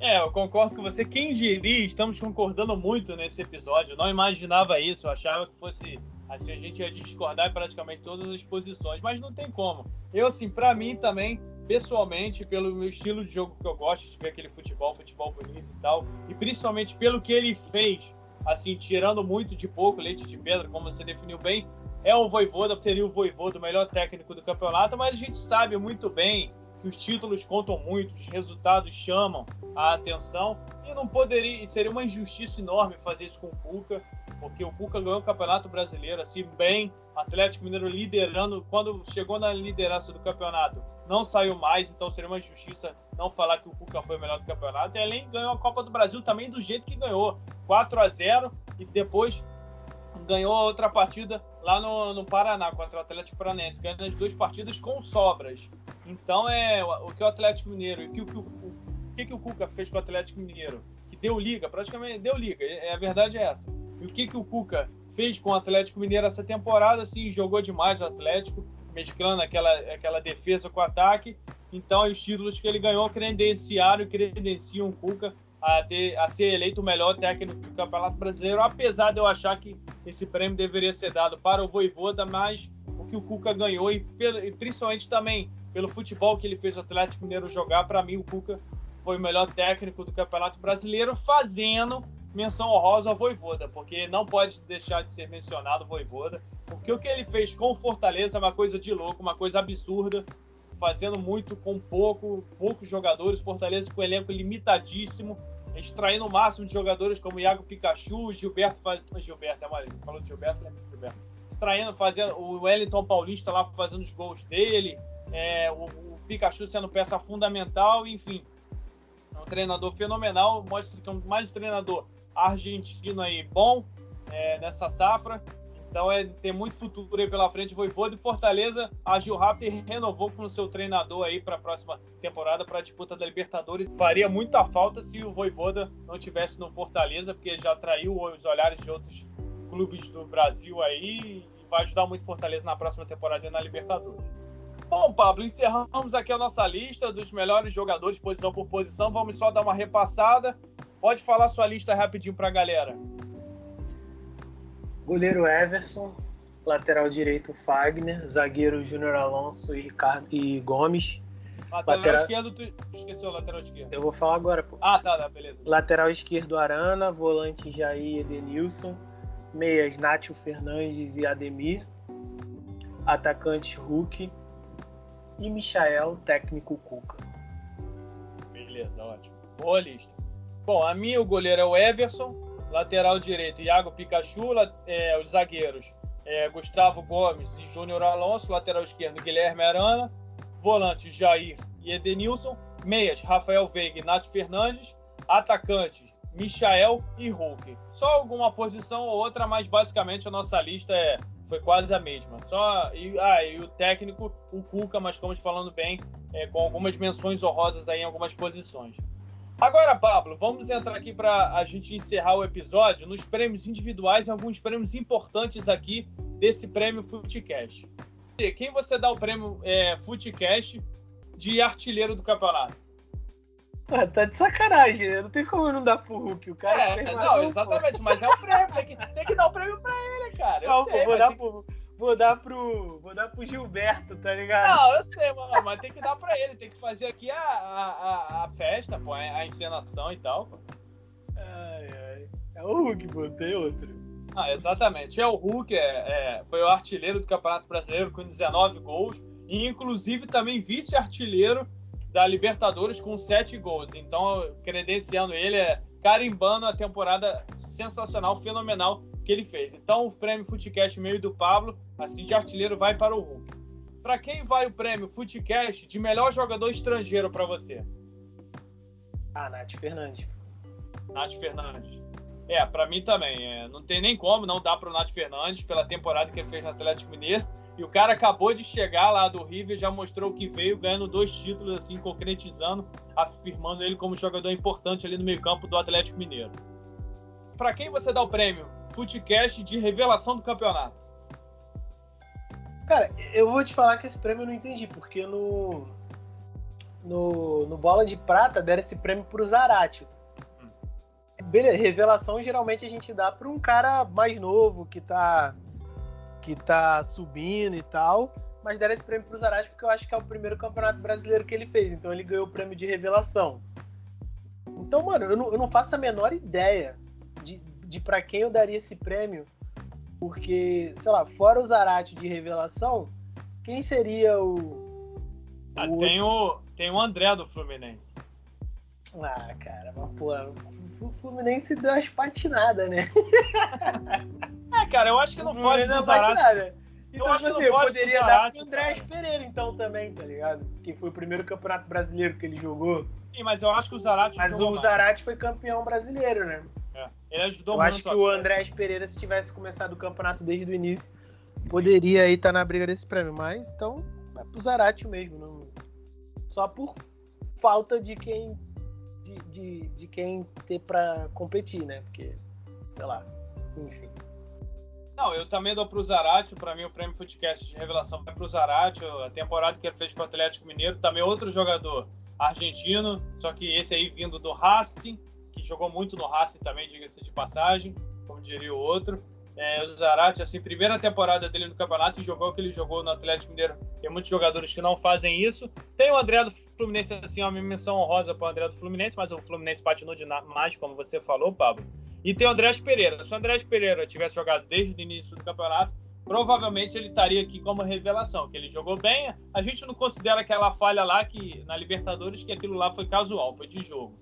Eu concordo com você. Quem diria, estamos concordando muito nesse episódio. Eu não imaginava isso, eu achava que fosse assim, a gente ia discordar em praticamente todas as posições, mas não tem como. Eu, assim, pra mim também, pessoalmente, pelo meu estilo de jogo que eu gosto, de ver aquele futebol bonito e tal, e principalmente pelo que ele fez, assim, tirando muito de pouco, leite de pedra, como você definiu bem, o Vojvoda, seria o Vojvoda o melhor técnico do campeonato, mas a gente sabe muito bem que os títulos contam muito, os resultados chamam a atenção, e não poderia, seria uma injustiça enorme fazer isso com o Cuca, porque o Cuca ganhou o Campeonato Brasileiro, assim, bem, Atlético Mineiro liderando, quando chegou na liderança do campeonato, não saiu mais, então seria uma injustiça não falar que o Cuca foi o melhor do campeonato, e além ganhou a Copa do Brasil também do jeito que ganhou, 4-0, e depois ganhou a outra partida lá no Paraná, contra o Atlético Paranaense, ganhando as 2 partidas com sobras. Então, o que o Atlético Mineiro, o que o Cuca fez com o Atlético Mineiro, que deu liga, praticamente deu liga, a verdade é essa. E o que o Cuca fez com o Atlético Mineiro essa temporada, assim, jogou demais o Atlético, mesclando aquela defesa com o ataque. Então, os títulos que ele ganhou credenciaram e credenciam o Cuca a ser eleito o melhor técnico do Campeonato Brasileiro, apesar de eu achar que esse prêmio deveria ser dado para o Vojvoda, mas o que o Cuca ganhou, e principalmente também pelo futebol que ele fez o Atlético Mineiro jogar, para mim o Cuca foi o melhor técnico do Campeonato Brasileiro, fazendo menção honrosa ao Vojvoda, porque não pode deixar de ser mencionado o Vojvoda, porque o que ele fez com o Fortaleza é uma coisa de louco, uma coisa absurda, fazendo muito com poucos jogadores, Fortaleza com um elenco limitadíssimo, extraindo o máximo de jogadores como Iago Pikachu, Gilberto, falou de Gilberto, lembra de Gilberto, fazendo o Wellington Paulista lá fazendo os gols dele, o Pikachu sendo peça fundamental, enfim, é um treinador fenomenal, mostra que é mais um treinador argentino aí bom nessa safra. Então tem muito futuro aí pela frente. Voivoda e Fortaleza agiu rápido e renovou com o seu treinador aí para a próxima temporada, para a disputa da Libertadores. Faria muita falta se o Voivoda não tivesse no Fortaleza, porque já atraiu os olhares de outros clubes do Brasil aí e vai ajudar muito Fortaleza na próxima temporada e na Libertadores. Bom, Pablo, encerramos aqui a nossa lista dos melhores jogadores, posição por posição. Vamos só dar uma repassada. Pode falar sua lista rapidinho para a galera. Goleiro Everson, lateral direito Fagner, zagueiro Júnior Alonso e Gomes. Lateral esquerdo, tu esqueceu o lateral esquerdo. Eu vou falar agora, pô. Ah, tá, beleza. Lateral esquerdo Arana, volante Jair e Edenilson, meias Nátio Fernandes e Ademir, atacante Hulk e Michael, técnico Cuca. Beleza, ótimo. Boa lista. Bom, a minha, o goleiro é o Everson, lateral direito Iago Pikachu, os zagueiros Gustavo Gomes e Júnior Alonso, lateral esquerdo Guilherme Arana, volante Jair e Edenilson, meias Rafael Veiga e Nath Fernandes, atacantes Michael e Hulk. Só alguma posição ou outra, mas basicamente a nossa lista foi quase a mesma. E o técnico, o Cuca, mas como falando bem, com algumas menções honrosas aí em algumas posições. Agora, Pablo, vamos entrar aqui para a gente encerrar o episódio nos prêmios individuais e alguns prêmios importantes aqui desse prêmio Futecast. Quem você dá o prêmio Futecast de artilheiro do campeonato? Tá de sacanagem, não tem como não dar pro Hulk. O cara exatamente, mas é o prêmio, tem que dar o prêmio pra ele, cara. Vou dar pro Gilberto, tá ligado? Não, eu sei, mano, mas tem que dar pra ele, tem que fazer aqui a festa, pô, a encenação e tal. Pô. Ai. É o Hulk, pô, tem outro. Exatamente, o Hulk foi o artilheiro do Campeonato Brasileiro com 19 gols e inclusive também vice-artilheiro da Libertadores com 7 gols. Então, credenciando ele, carimbando a temporada sensacional, fenomenal que ele fez. Então, o prêmio Futecast meio do Pablo, assim, de artilheiro, vai para o Hulk. Para quem vai o prêmio Futecast de melhor jogador estrangeiro para você? Nath Fernandes. Nath Fernandes. Para mim também. Não tem nem como não dar para o Nath Fernandes pela temporada que ele fez no Atlético Mineiro. E o cara acabou de chegar lá do River, já mostrou o que veio, ganhando 2 títulos, assim, concretizando, afirmando ele como jogador importante ali no meio-campo do Atlético Mineiro. Para quem você dá o prêmio Futecast de revelação do campeonato? Cara, eu vou te falar que esse prêmio eu não entendi, porque no Bola de Prata deram esse prêmio pro Zarate. Beleza, revelação geralmente a gente dá para um cara mais novo que tá subindo e tal, mas deram esse prêmio pro Zarate porque eu acho que é o primeiro campeonato brasileiro que ele fez, então ele ganhou o prêmio de revelação. Então, mano, eu não faço a menor ideia de para quem eu daria esse prêmio, porque, sei lá, fora o Zarate de revelação, quem seria o tem o André do Fluminense. Cara, mas pô, o Fluminense deu umas patinadas, né? Cara, eu acho que não foge do Zarate. Então, assim, eu poderia dar pro Andrés Pereira, então, também, tá ligado? Que foi o primeiro campeonato brasileiro que ele jogou. Sim, mas eu acho que o Zarate... Mas o Zarate foi campeão brasileiro, né? Ele ajudou muito. Eu acho que o Andrés Pereira, se tivesse começado o campeonato desde o início, poderia aí estar na briga desse prêmio. Mas, então, é pro Zarate mesmo. Não... Só por falta de quem ter pra competir, né? Porque, sei lá, enfim. Não, eu também dou pro Zarate. Pra mim, o prêmio Futecast de revelação vai pro Zarate. A temporada que ele fez com o Atlético Mineiro. Também outro jogador argentino, só que esse aí vindo do Racing, que jogou muito no Racing também, diga-se de passagem, como diria o outro. O Zarate, assim, primeira temporada dele no campeonato e jogou o que ele jogou no Atlético Mineiro. Tem muitos jogadores que não fazem isso. Tem o André do Fluminense, assim, uma menção honrosa para o André do Fluminense, mas o Fluminense patinou demais, como você falou, Pablo. E tem o Andrés Pereira. Se o Andrés Pereira tivesse jogado desde o início do campeonato, provavelmente ele estaria aqui como revelação, que ele jogou bem. A gente não considera aquela falha lá que na Libertadores, que aquilo lá foi casual, foi de jogo.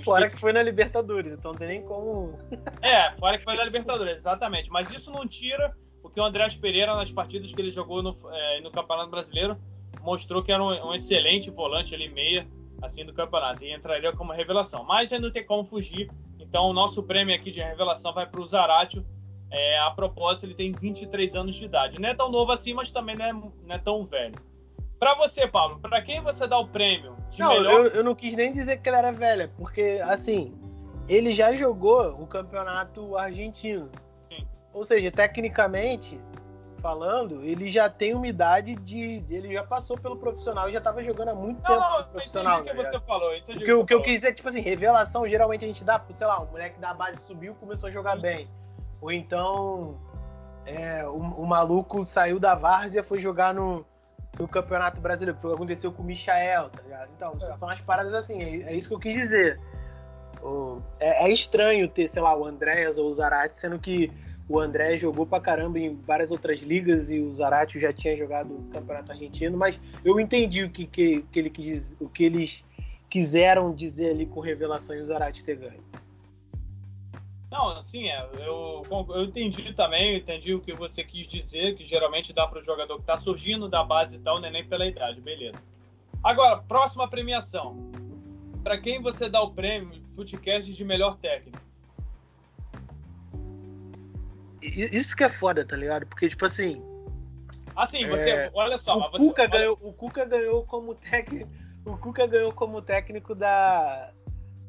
Fora que foi na Libertadores, então não tem nem como... Fora que foi na Libertadores, exatamente. Mas isso não tira o que o Andrés Pereira, nas partidas que ele jogou no Campeonato Brasileiro, mostrou que era um excelente volante ali, meia, assim, do campeonato. E entraria como revelação. Mas aí não tem como fugir. Então o nosso prêmio aqui de revelação vai para o Zarate, A propósito, ele tem 23 anos de idade. Não é tão novo assim, mas também não é tão velho. Pra você, Pablo, pra quem você dá o prêmio de melhor... Eu não quis nem dizer que ele era velho, porque, assim, ele já jogou o campeonato argentino. Sim. Ou seja, tecnicamente falando, ele já tem uma idade ele já passou pelo profissional e já tava jogando há muito tempo no profissional. Entendi o que você falou. O que eu quis dizer é que, tipo assim, revelação, geralmente a gente dá, sei lá, um moleque da base subiu e começou a jogar bem. Ou então, o maluco saiu da várzea e foi jogar no Campeonato Brasileiro, que foi o que aconteceu com o Michael, tá ligado? Então, são as paradas assim, é isso que eu quis dizer. É estranho ter, sei lá, o Andréas ou o Zarate, sendo que o André jogou pra caramba em várias outras ligas e o Zarate já tinha jogado o Campeonato Argentino, mas eu entendi o que ele quis dizer, o que eles quiseram dizer ali com revelação e o Zarate ter ganho. Não, assim, eu entendi também, eu entendi o que você quis dizer, que geralmente dá para o jogador que está surgindo da base e tal, não é nem pela idade, beleza. Agora, próxima premiação. Para quem você dá o prêmio Futecast de melhor técnico? Isso que é foda, tá ligado? Porque, tipo assim... Assim, você... Olha só... O Cuca ganhou como técnico... O Cuca ganhou como técnico da...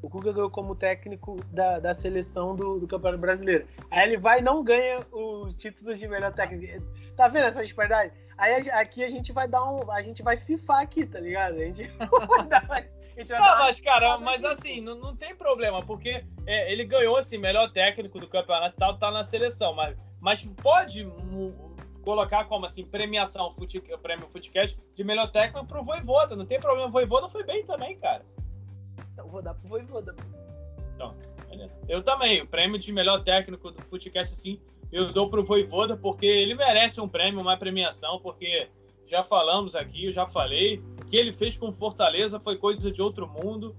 O Cuca ganhou como técnico da seleção do Campeonato Brasileiro. Aí ele vai e não ganha o título de melhor técnico. Tá vendo essa disparidade? Aí aqui a gente vai a gente vai fifar aqui, tá ligado? A gente vai dar... mas cara, mas assim, não tem problema, porque ele ganhou, assim, melhor técnico do campeonato e tal, tá na seleção, mas pode colocar como, assim, premiação, prêmio Futecast de melhor técnico pro Vojvoda, não tem problema, o Vojvoda foi bem também, cara. Então, vou dar pro Vojvoda. Então, eu também, o prêmio de melhor técnico do Futecast, assim, eu dou pro Vojvoda, porque ele merece um prêmio, uma premiação, porque já falamos aqui, eu já falei, o que ele fez com Fortaleza foi coisa de outro mundo,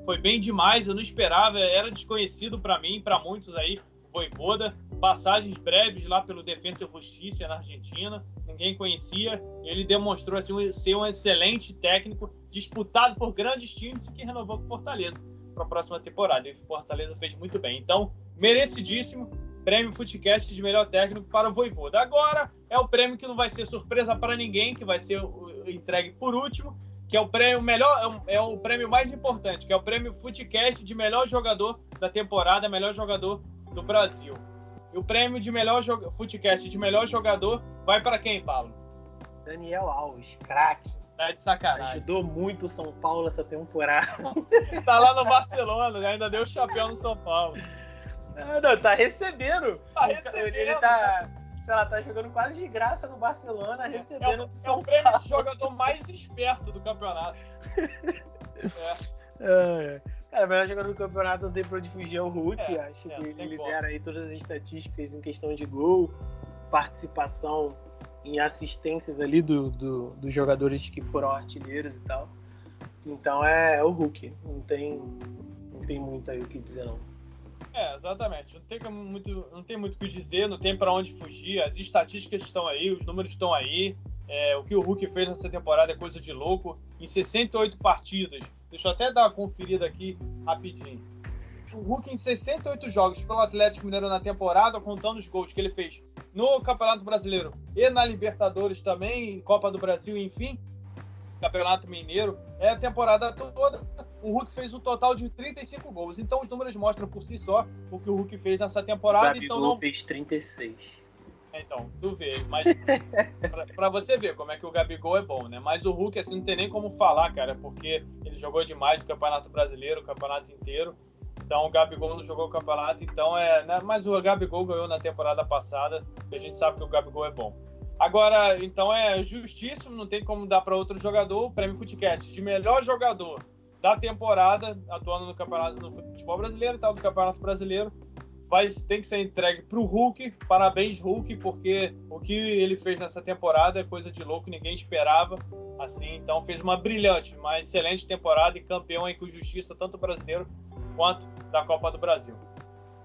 foi bem demais, eu não esperava, era desconhecido para mim, para muitos aí, Vojvoda, passagens breves lá pelo Defensa e Justiça na Argentina, ninguém conhecia, ele demonstrou assim, ser um excelente técnico, disputado por grandes times e que renovou com Fortaleza para a próxima temporada, e Fortaleza fez muito bem, então, merecidíssimo, prêmio Futecast de melhor técnico para o Vojvoda. Agora é o prêmio que não vai ser surpresa para ninguém, que vai ser entregue por último, que é o prêmio melhor, é o prêmio mais importante, que é o prêmio Futecast de melhor jogador da temporada, melhor jogador do Brasil. E o prêmio de melhor Futecast de melhor jogador vai para quem, Paulo? Daniel Alves, craque. Tá de sacanagem. Ajudou muito o São Paulo essa temporada. Tá lá no Barcelona, ainda deu o chapéu no São Paulo. Não, tá recebendo. Tá recebendo. Ele tá, sei lá, tá jogando quase de graça no Barcelona, recebendo do São Paulo. É o prêmio de jogador mais esperto do campeonato. Cara, o melhor jogador do campeonato não tem pra onde fugir, é o Hulk. Acho que ele lidera aí todas as estatísticas em questão de gol, participação em assistências ali dos jogadores que foram artilheiros e tal. Então é o Hulk. Não tem muito aí o que dizer, não. Exatamente. Não tem muito o que dizer, não tem para onde fugir. As estatísticas estão aí, os números estão aí. O que o Hulk fez nessa temporada é coisa de louco. Em 68 partidas, deixa eu até dar uma conferida aqui rapidinho. O Hulk em 68 jogos pelo Atlético Mineiro na temporada, contando os gols que ele fez no Campeonato Brasileiro e na Libertadores também, Copa do Brasil, enfim, Campeonato Mineiro, a temporada toda. O Hulk fez um total de 35 gols. Então os números mostram por si só o que o Hulk fez nessa temporada. O Gabigol então fez 36. Então, tu vê. Mas pra você ver como é que o Gabigol é bom, né? Mas o Hulk, assim, não tem nem como falar, cara, porque ele jogou demais no Campeonato Brasileiro, o campeonato inteiro. Então o Gabigol não jogou o campeonato, então né? Mas o Gabigol ganhou na temporada passada e a gente sabe que o Gabigol é bom. Agora, então é justíssimo, não tem como dar para outro jogador o prêmio Futecast de melhor jogador da temporada, atuando no campeonato, no futebol brasileiro e tal, do Campeonato Brasileiro. Tem que ser entregue pro Hulk. Parabéns, Hulk, porque o que ele fez nessa temporada é coisa de louco, ninguém esperava. Assim, então fez uma brilhante, uma excelente temporada e campeão aí com justiça, tanto brasileiro quanto da Copa do Brasil.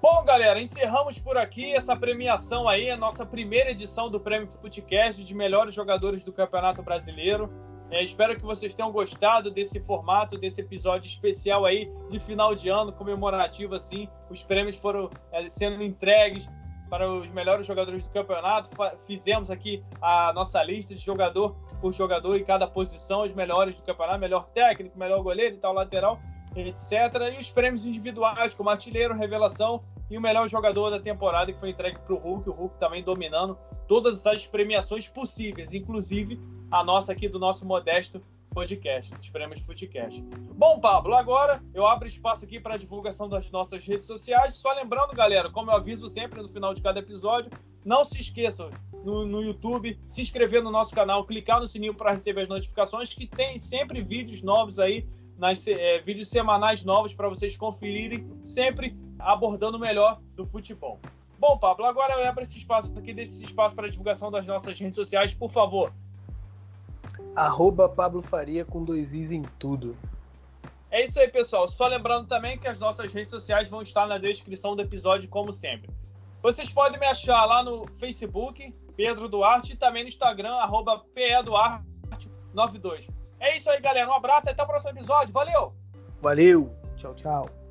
Bom, galera, encerramos por aqui essa premiação aí, a nossa primeira edição do Prêmio Futecast de melhores jogadores do Campeonato Brasileiro. Espero que vocês tenham gostado desse formato, desse episódio especial aí de final de ano, comemorativo assim. Os prêmios foram sendo entregues para os melhores jogadores do campeonato. Fizemos aqui a nossa lista de jogador por jogador em cada posição, os melhores do campeonato, melhor técnico, melhor goleiro e tal, lateral, etc. E os prêmios individuais, como artilheiro, revelação e o melhor jogador da temporada, que foi entregue para o Hulk. O Hulk também dominando todas as premiações possíveis, inclusive a nossa aqui do nosso modesto podcast, dos prêmios Futecast. Bom, Pablo, agora eu abro espaço aqui para a divulgação das nossas redes sociais. Só lembrando, galera, como eu aviso sempre no final de cada episódio, não se esqueçam no YouTube, se inscrever no nosso canal, clicar no sininho para receber as notificações, que tem sempre vídeos novos aí, vídeos semanais novos para vocês conferirem, sempre abordando o melhor do futebol. Bom, Pablo, agora eu abro esse espaço aqui, desse espaço para a divulgação das nossas redes sociais, por favor. @Pablo Faria com 2 Is em tudo. É isso aí, pessoal. Só lembrando também que as nossas redes sociais vão estar na descrição do episódio, como sempre. Vocês podem me achar lá no Facebook, Pedro Duarte, e também no Instagram, @PEDuarte92. É isso aí, galera. Um abraço e até o próximo episódio. Valeu! Valeu! Tchau, tchau.